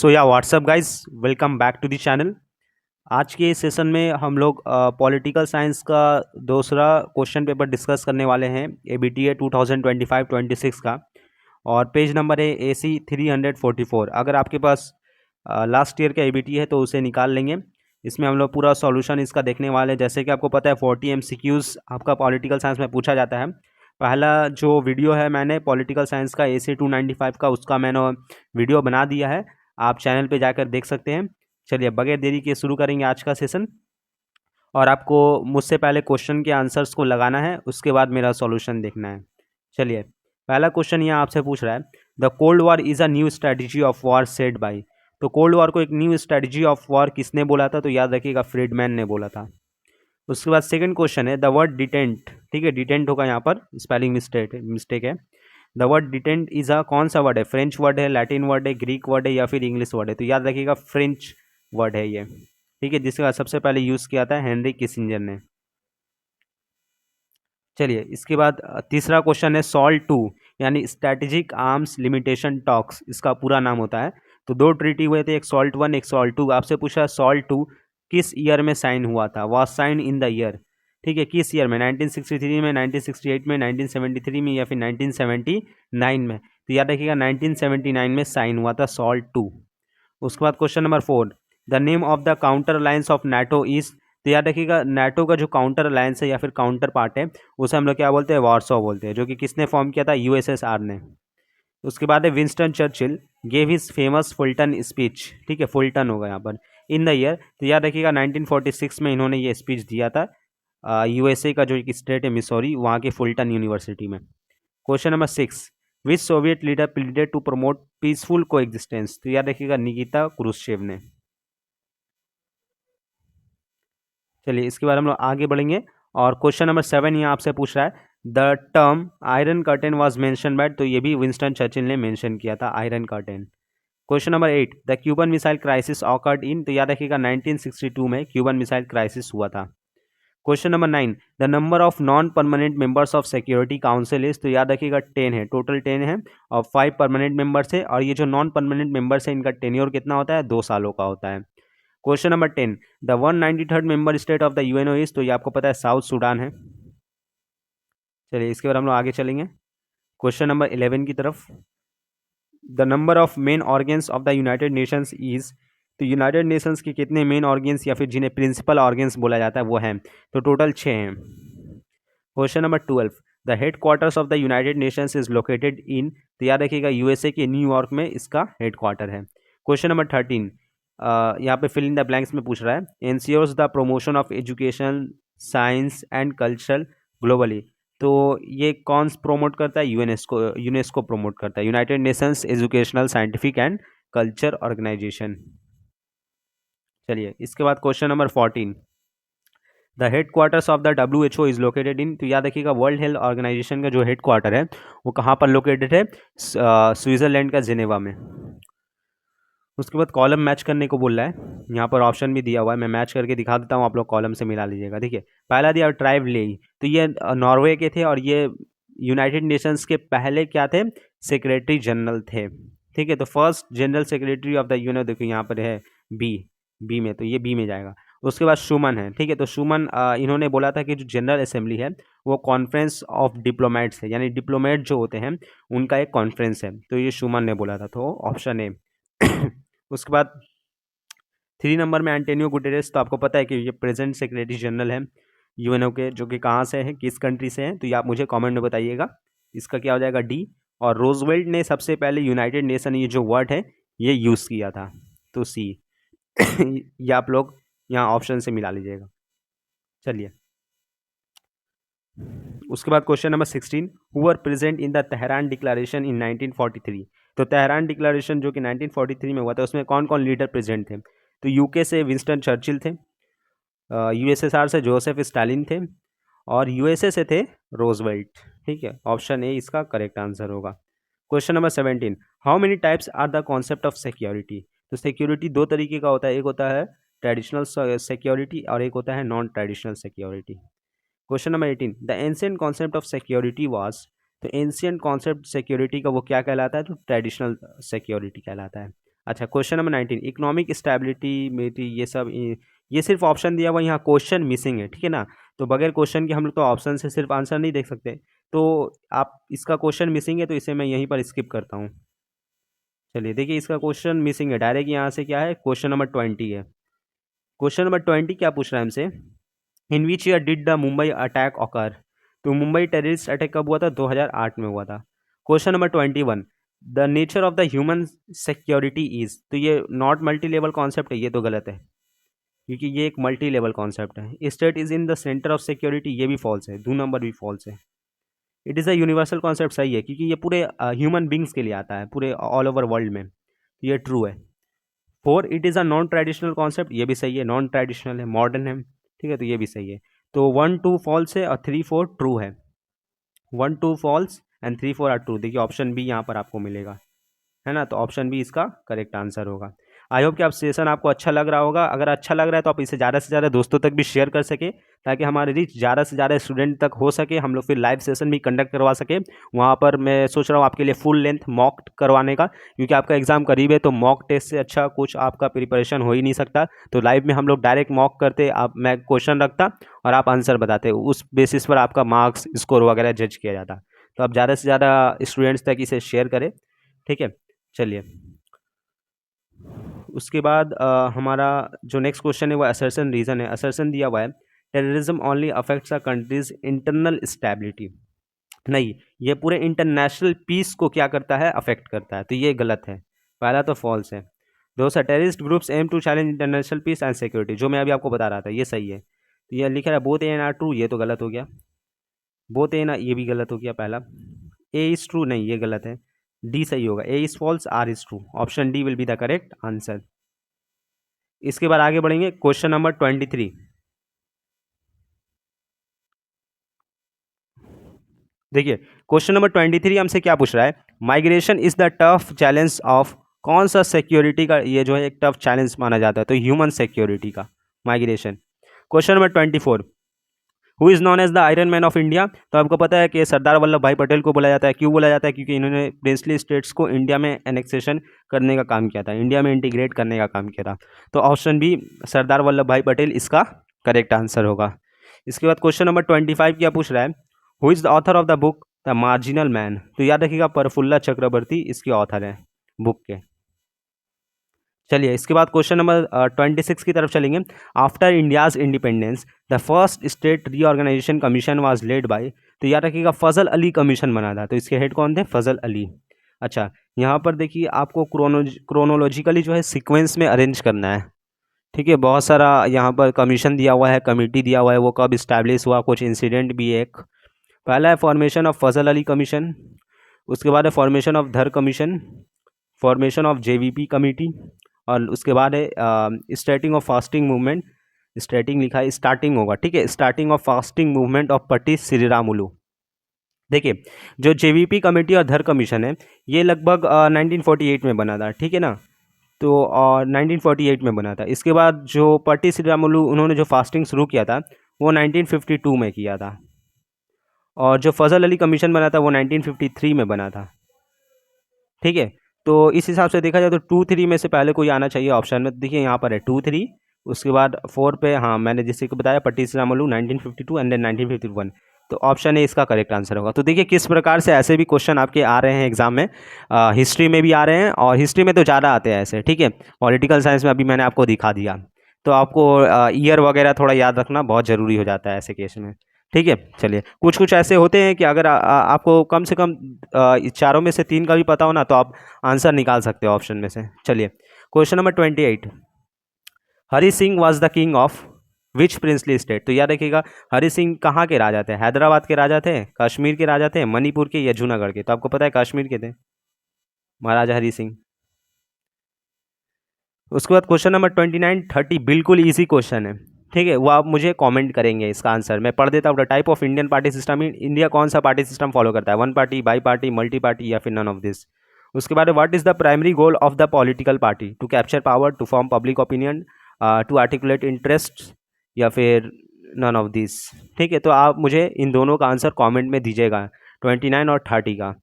So yeah what's up guys, welcome back to the channel. आज के session में हम लोग पॉलिटिकल साइंस का दूसरा क्वेश्चन पेपर डिस्कस करने वाले हैं, ABTA 2025-26 का। और पेज नंबर है AC 344। अगर आपके पास लास्ट ईयर का ABT है तो उसे निकाल लेंगे। इसमें हम लोग पूरा सॉल्यूशन इसका देखने वाले हैं। जैसे कि आपको पता है 40 MCQs आपका पॉलिटिकल साइंस में पूछा जाता है। पहला जो वीडियो है मैंने पॉलिटिकल साइंस का AC 295 का, उसका मैंने वीडियो बना दिया है, आप चैनल पे जाकर देख सकते हैं। चलिए बगैर देरी के शुरू करेंगे आज का सेशन। और आपको मुझसे पहले क्वेश्चन के आंसर्स को लगाना है, उसके बाद मेरा सॉल्यूशन देखना है। चलिए पहला क्वेश्चन यहाँ आपसे पूछ रहा है, the cold war is a new strategy of war said by. तो कोल्ड वॉर को एक न्यू स्ट्रेटजी ऑफ वॉर किसने बोला था? तो याद रखिएगा, फ्रीडमैन ने बोला था। उसके बाद सेकंड क्वेश्चन है, द वर्ड डिटेंट। ठीक है, डिटेंट होगा यहाँ पर, स्पेलिंग मिस्टेक है। द वर्ड डिटेंट इज अ कौन सा वर्ड है? फ्रेंच वर्ड है, लैटिन वर्ड है, ग्रीक वर्ड है या फिर इंग्लिश वर्ड है? तो याद रखिएगा फ्रेंच वर्ड है ये। ठीक है, जिसका सबसे पहले यूज़ किया था हेनरी किसिंजर ने। चलिए इसके बाद तीसरा क्वेश्चन है, सॉल्ट 2 यानी स्ट्रेटेजिक आर्म्स लिमिटेशन टॉक्स, इसका पूरा नाम होता है। तो दो ट्रीटी हुए थे, एक सॉल्ट 1 एक सॉल्ट 2। आपसे पूछा सॉल्ट 2 किस ईयर में साइन हुआ था? Was sign in the year. ठीक है, किस ईयर में? 1963 में, 1968 में, 1973 में या फिर 1979 में? तो याद रखिएगा 1979 में साइन हुआ था सॉल्ट 2। उसके बाद question number 4, the name of the counter alliance of NATO is. तो याद रखिएगा नाटो का जो काउंटर अलायंस है या फिर काउंटर पार्ट है, उसे हम लोग क्या बोलते हैं? वार्सो बोलते हैं, जो कि किसने फॉर्म किया था? USSR ने। उसके बाद है Winston Churchill gave his famous Fulton speech. ठीक है, फुलटन होगा यहाँ पर, इन द ईयर। तो याद रखिएगा 1946 में इन्होंने ये स्पीच दिया था USA का जो एक स्टेट है मिसौरी, वहाँ के फुलटन यूनिवर्सिटी में। Question number 6, which Soviet leader pleaded to promote peaceful coexistence? तो याद रखिएगा निकिता क्रुश्चेव ने। चलिए इसके बाद हम लोग आगे बढ़ेंगे। और क्वेश्चन नंबर 7 यहाँ आपसे पूछ रहा है, the term iron curtain was mention by. तो ये भी विंस्टन चर्चिल ने मेंशन किया था, iron curtain. Question number 8, the Cuban missile crisis occurred in. तो याद रखिएगा 1962 में क्यूबन मिसाइल क्राइसिस हुआ था। Question number 9, the number of non permanent members of security council is. तो याद रखिएगा 10 है, टोटल 10 है और 5 परमानेंट मेंबर्स है। और ये जो नॉन परमानेंट मेंबर्स है इनका टेन्योर कितना होता है? 2 सालों का होता है। Question number 10, the 193rd member state of the UNO is. तो ये आपको पता है साउथ सूडान है। चलिए इसके बाद हम लोग आगे चलेंगे क्वेश्चन नंबर 11 की तरफ। The number of main organs of the United Nations is. तो यूनाइटेड नेशंस के कितने मेन ऑर्गेन्स या फिर जिन्हें प्रिंसिपल ऑर्गेन्स बोला जाता है वो हैं? तो टोटल 6 हैं। Question number 12, the headquarters of the United Nations is located in. तो याद रखिएगा USA के न्यूयॉर्क में इसका हेड क्वार्टर है। क्वेश्चन नंबर 13, यहाँ पे फिल इन द ब्लैंक्स में पूछ रहा है, ensures the promotion of education science and culture globally. तो ये कौन प्रोमोट करता है? यूनेस्को प्रोमोट करता है, United Nations Educational Scientific and Culture Organisation. चलिए इसके बाद question number 14, the headquarters of the WHO is located in. तो याद रखिएगा वर्ल्ड हेल्थ ऑर्गेनाइजेशन का जो हेड क्वार्टर है वो कहाँ पर लोकेटेड है? स्विट्जरलैंड का जिनेवा में। उसके बाद कॉलम मैच करने को बोल रहा है, यहाँ पर ऑप्शन भी दिया हुआ है, मैं मैच करके दिखा देता हूँ, आप लोग कॉलम से मिला लीजिएगा। देखिए पहला दिया ट्राइब लेई। तो ये नॉर्वे के थे और ये यूनाइटेड नेशंस के पहले क्या थे? सेक्रेटरी जनरल थे। ठीक है, तो first general secretary of the UNO, देखो यहाँ पर है बी में, तो ये बी में जाएगा। उसके बाद शुमन है। ठीक है, तो शुमन इन्होंने बोला था कि जो जनरल असेंबली है वो कॉन्फ्रेंस ऑफ डिप्लोमेट्स है, यानी डिप्लोमेट जो होते हैं उनका एक कॉन्फ्रेंस है, तो ये शुमन ने बोला था, तो ऑप्शन ए। उसके बाद 3 नंबर में एंटोनियो गुटेरेस। तो आपको पता है कि ये प्रेजेंट सेक्रेटरी जनरल है UNO के, जो कि कहाँ से हैं, किस कंट्री से हैं? तो ये आप मुझे कमेंट में बताइएगा। इसका क्या हो जाएगा? डी। और रोजवेल्ट ने सबसे पहले यूनाइटेड नेशन ये जो वर्ड है ये यूज़ किया था, तो सी। ये आप लोग यहाँ ऑप्शन से मिला लीजिएगा। चलिए उसके बाद question number 16, who were present in the Tehran declaration in 1943। तो तेहरान डिक्लेरेशन जो कि 1943 में हुआ था, उसमें कौन कौन लीडर प्रेजेंट थे? तो UK से विंस्टन चर्चिल थे, USSR से जोसेफ स्टालिन थे, और USA से थे रोजवेल्ट। ठीक है, ऑप्शन ए इसका करेक्ट आंसर होगा। Question number 17, how many types are the concept of security. तो सिक्योरिटी दो तरीके का होता है, एक होता है ट्रेडिशनल सिक्योरिटी और एक होता है non traditional security. Question number 18, the ancient concept of security was. तो एंशिएंट कॉन्सेप्ट सिक्योरिटी का वो क्या कहलाता है? तो ट्रेडिशनल सिक्योरिटी कहलाता है। अच्छा, क्वेश्चन नंबर 19, इकोनॉमिक स्टेबिलिटी मेरी ये सब ये सिर्फ ऑप्शन दिया हुआ, यहाँ क्वेश्चन मिसिंग है, ठीक है ना। तो बगैर क्वेश्चन के हम लोग तो ऑप्शन से सिर्फ आंसर नहीं देख सकते। तो आप इसका क्वेश्चन मिसिंग है तो इसे मैं यहीं पर स्किप करता हूँ। चलिए देखिए, इसका क्वेश्चन मिसिंग है, डायरेक्ट यहाँ से क्या है, क्वेश्चन नंबर 20 है। क्वेश्चन नंबर 20 क्या पूछ रहा है हमसे, in which year did the Mumbai attack occur. तो मुंबई टेररिस्ट अटैक कब हुआ था, 2008 में हुआ था। Question number 21, the nature of the human security is. तो ये नॉट मल्टी लेवल कॉन्सेप्ट है, ये तो गलत है क्योंकि ये एक मल्टी लेवल कॉन्सेप्ट है। State is in the centre of security, ये भी फॉल्स है, 2 नंबर भी फॉल्स है। It is a universal concept, सही है क्योंकि ये पूरे ह्यूमन बींग्स के लिए आता है, पूरे ऑल ओवर वर्ल्ड में, ये ट्रू है। 4, it is a non traditional concept, ये भी सही है, नॉन ट्रेडिशनल है, मॉडर्न है, ठीक है, तो ये भी सही है। तो 1 2 फॉल्स है और 3 4 ट्रू है। 1 2 फॉल्स एंड 3 4 आर ट्रू। देखिए ऑप्शन बी यहाँ पर आपको मिलेगा, है ना, तो ऑप्शन बी इसका करेक्ट आंसर होगा। आई होप कि आप सेशन आपको अच्छा लग रहा होगा। अगर अच्छा लग रहा है तो आप इसे ज़्यादा से ज़्यादा दोस्तों तक भी शेयर कर सके, ताकि हमारी रीच ज़्यादा से ज़्यादा स्टूडेंट तक हो सके, हम लोग फिर लाइव सेशन भी कंडक्ट करवा सके। वहाँ पर मैं सोच रहा हूँ आपके लिए फुल लेंथ मॉक करवाने का, क्योंकि आपका एग्जाम करीब है, तो मॉक टेस्ट से अच्छा कुछ आपका प्रिपरेशन हो ही नहीं सकता। तो लाइव में हम लोग डायरेक्ट मॉक करते, आप मैं क्वेश्चन रखता और आप आंसर बताते, उस बेसिस पर आपका मार्क्स स्कोर वगैरह जज किया जाता। तो आप ज़्यादा से ज़्यादा स्टूडेंट्स तक इसे शेयर करें, ठीक है। चलिए, उसके बाद हमारा जो नेक्स्ट क्वेश्चन है वो असर्शन रीज़न है। असर्शन दिया हुआ है, टेररिज्म ओनली अफेक्ट्स अ कंट्रीज इंटरनल स्टेबिलिटी। नहीं, ये पूरे इंटरनेशनल पीस को क्या करता है, अफेक्ट करता है, तो ये गलत है, पहला तो फॉल्स है। दोस्त terrorist groups aim to challenge international peace and security, जो मैं अभी आपको बता रहा था, ये सही है। तो ये लिखा है both A and R true, ये तो गलत हो गया। बोथ ए ना, ये भी गलत हो गया पहला। ए इज़ ट्रू, नहीं ये गलत है, डी सही होगा। A is false, R is true, option D will be the correct answer. इसके बाद आगे बढ़ेंगे, क्वेश्चन नंबर 23। देखिए क्वेश्चन नंबर 23 हमसे क्या पूछ रहा है, migration is the tough challenge of, कौन सा सिक्योरिटी का ये जो है एक टफ चैलेंज माना जाता है, तो ह्यूमन सिक्योरिटी का migration. Question number 24, who is known as the iron man of India. तो आपको पता है कि सरदार वल्लभ भाई पटेल को बोला जाता है, क्यों बोला जाता है, क्योंकि इन्होंने प्रिंसली स्टेट्स को इंडिया में एनेक्सेशन करने का काम किया था, इंडिया में इंटीग्रेट करने का काम किया था। तो ऑप्शन बी सरदार वल्लभ भाई पटेल इसका करेक्ट आंसर होगा। इसके बाद क्वेश्चन नंबर 25 क्या पूछ रहा है, who is the author of the book the marginal man. तो याद रखिएगा प्रफुल्ला चक्रवर्ती इसके ऑथर हैं बुक के। चलिए इसके बाद क्वेश्चन नंबर 26 की तरफ चलेंगे। After India's independence the first state reorganisation commission was led by. तो याद रखिएगा फजल अली कमीशन बना था, तो इसके हेड कौन थे, फजल अली। अच्छा, यहाँ पर देखिए आपको क्रोनोलॉजिकली जो है सीक्वेंस में अरेंज करना है, ठीक है। बहुत सारा यहाँ पर कमीशन दिया हुआ है, कमेटी दिया हुआ है, वो कब इस्टेब्लिश हुआ, कुछ इंसिडेंट भी है। एक पहला है formation of Fazal Ali commission, उसके बाद है formation of Dhar commission, formation of JVP committee, और उसके बाद है starting of fasting movement. Starting लिखा है, स्टार्टिंग होगा, ठीक है, starting of fasting movement of Potti Sriramulu. देखिए जो जेवीपी कमेटी और धर कमीशन है, ये लगभग 1948 में बना था, ठीक है ना। तो 1948 में बना था। इसके बाद जो पट्टी श्रीरामुलु उन्होंने जो फास्टिंग शुरू किया था वो 1952 में किया था, और जो फजल अली कमीशन बना था वो 1953 में बना था, ठीक है। तो इस हिसाब से देखा जाए तो 2 3 में से पहले कोई आना चाहिए ऑप्शन में। देखिए यहाँ पर है 2 3, उसके बाद 4 पे, हाँ मैंने जिससे को बताया पट्टी श्रीरामुलु 1952 एंड देन 1951। तो ऑप्शन ए इसका करेक्ट आंसर होगा। तो देखिए किस प्रकार से ऐसे भी क्वेश्चन आपके आ रहे हैं एग्जाम में, हिस्ट्री में भी आ रहे हैं, और हिस्ट्री में तो ज़्यादा आते हैं ऐसे, ठीक है। पॉलिटिकल साइंस में अभी मैंने आपको दिखा दिया, तो आपको ईयर वगैरह थोड़ा याद रखना बहुत ज़रूरी हो जाता है ऐसे केस में, ठीक है। चलिए कुछ कुछ ऐसे होते हैं कि अगर आपको कम से कम चारों में से 3 का भी पता हो ना, तो आप आंसर निकाल सकते हो ऑप्शन में से। चलिए question number 28, Hari Singh was the king of which princely state. तो याद रखिएगा हरि सिंह कहाँ के राजा थे, हैदराबाद के राजा थे, कश्मीर के राजा थे, मणिपुर के, या जूनागढ़ के। तो आपको पता है कश्मीर के थे महाराजा हरि सिंह। उसके बाद क्वेश्चन नंबर 29 30 बिल्कुल इजी क्वेश्चन है, ठीक है, वो आप मुझे कमेंट करेंगे इसका आंसर। मैं पढ़ देता हूँ। The type of Indian party system, India कौन सा पार्टी सिस्टम फॉलो करता है, 1 party, bi party, multi party, या फिर नन ऑफ दिस। उसके बाद what is the primary goal of the political party, to capture power, to form public opinion, to articulate interest, या फिर नन ऑफ दिस, ठीक है। तो आप मुझे इन दोनों का आंसर कॉमेंट में दीजिएगा, 29 और 30 का।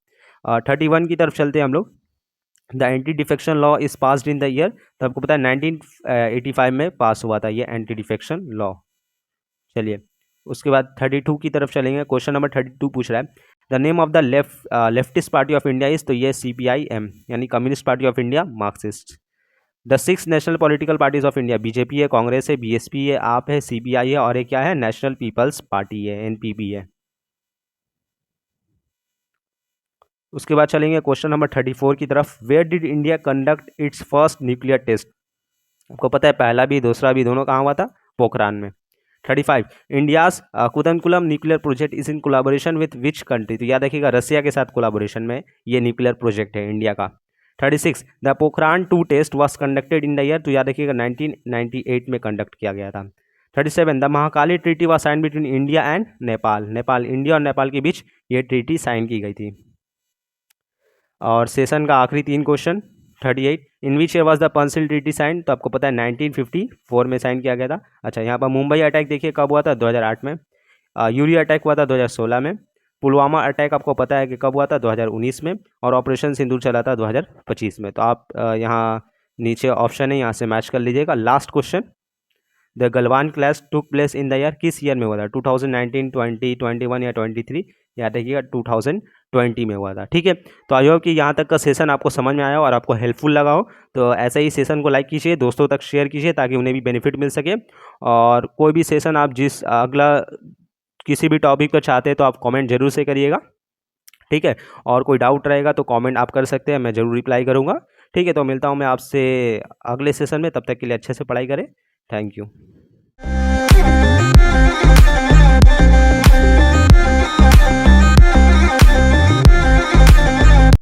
31 की तरफ चलते हैं हम लोग। The anti defection law is passed in the year, तो आपको पता है 1985 में पास हुआ था ये एंटी डिफेक्शन लॉ। चलिए उसके बाद 32 की तरफ चलेंगे। क्वेश्चन नंबर 32 पूछ रहा है the name of the leftist party of India is, तो ये CPIM यानी communist party of India Marxist. The 6 national political parties of India, BJP है, कांग्रेस है, BSP है, आप है, CPI है, और ये क्या है, नेशनल पीपल्स पार्टी है, NPP है। उसके बाद चलेंगे क्वेश्चन नंबर 34 की तरफ। Where did India conduct its first nuclear test, आपको पता है पहला भी दूसरा भी दोनों कहाँ हुआ था, पोखरान में। 35 India's Kudankulam nuclear project is in collaboration with which country, तो याद रखिएगा रसिया के साथ कोलाबोरेशन में ये न्यूक्लियर प्रोजेक्ट है इंडिया का। 36 the Pokhran 2 test was conducted in the year, तो याद रखिएगा 1998 में कंडक्ट किया गया था। 37 the Mahakali treaty was sign between India and Nepal, Nepal India और नेपाल के बीच ये ट्रीटी साइन की गई थी। और सेशन का आखिरी 3 question. 38 in which year was the Panchsheel treaty sign, तो आपको पता है 1954 में साइन किया गया था। अच्छा यहाँ पर मुंबई अटैक देखिए कब हुआ था, 2008 में। यूरी अटैक हुआ था 2016 में। पुलवामा अटैक आपको पता है कि कब हुआ था, 2019 में। और ऑपरेशन सिंदूर चला था 2025 में। तो आप यहाँ नीचे ऑप्शन है, यहाँ से मैच कर लीजिएगा। Last question the Galwan clash took place in the year, किस ईयर में हुआ था, 2019, 20, 21 या 23, याद रखिएगा 2020 में हुआ था। ठीक है, तो आई होप कि यहाँ तक का सेशन आपको समझ में आया और आपको हेल्पफुल लगा हो। तो ऐसे ही सेशन को लाइक कीजिए, दोस्तों तक शेयर कीजिए ताकि उन्हें भी बेनिफिट मिल सके। और कोई भी सेशन आप जिस अगला किसी भी टॉपिक पर चाहते हैं तो आप कमेंट जरूर से करिएगा। ठीक है, और कोई डाउट रहेगा तो कमेंट आप कर सकते हैं, मैं ज़रूर रिप्लाई करूँगा। ठीक है, तो मिलता हूँ मैं आपसे अगले सेशन में, तब तक के लिए अच्छे से पढ़ाई करें। Thank you.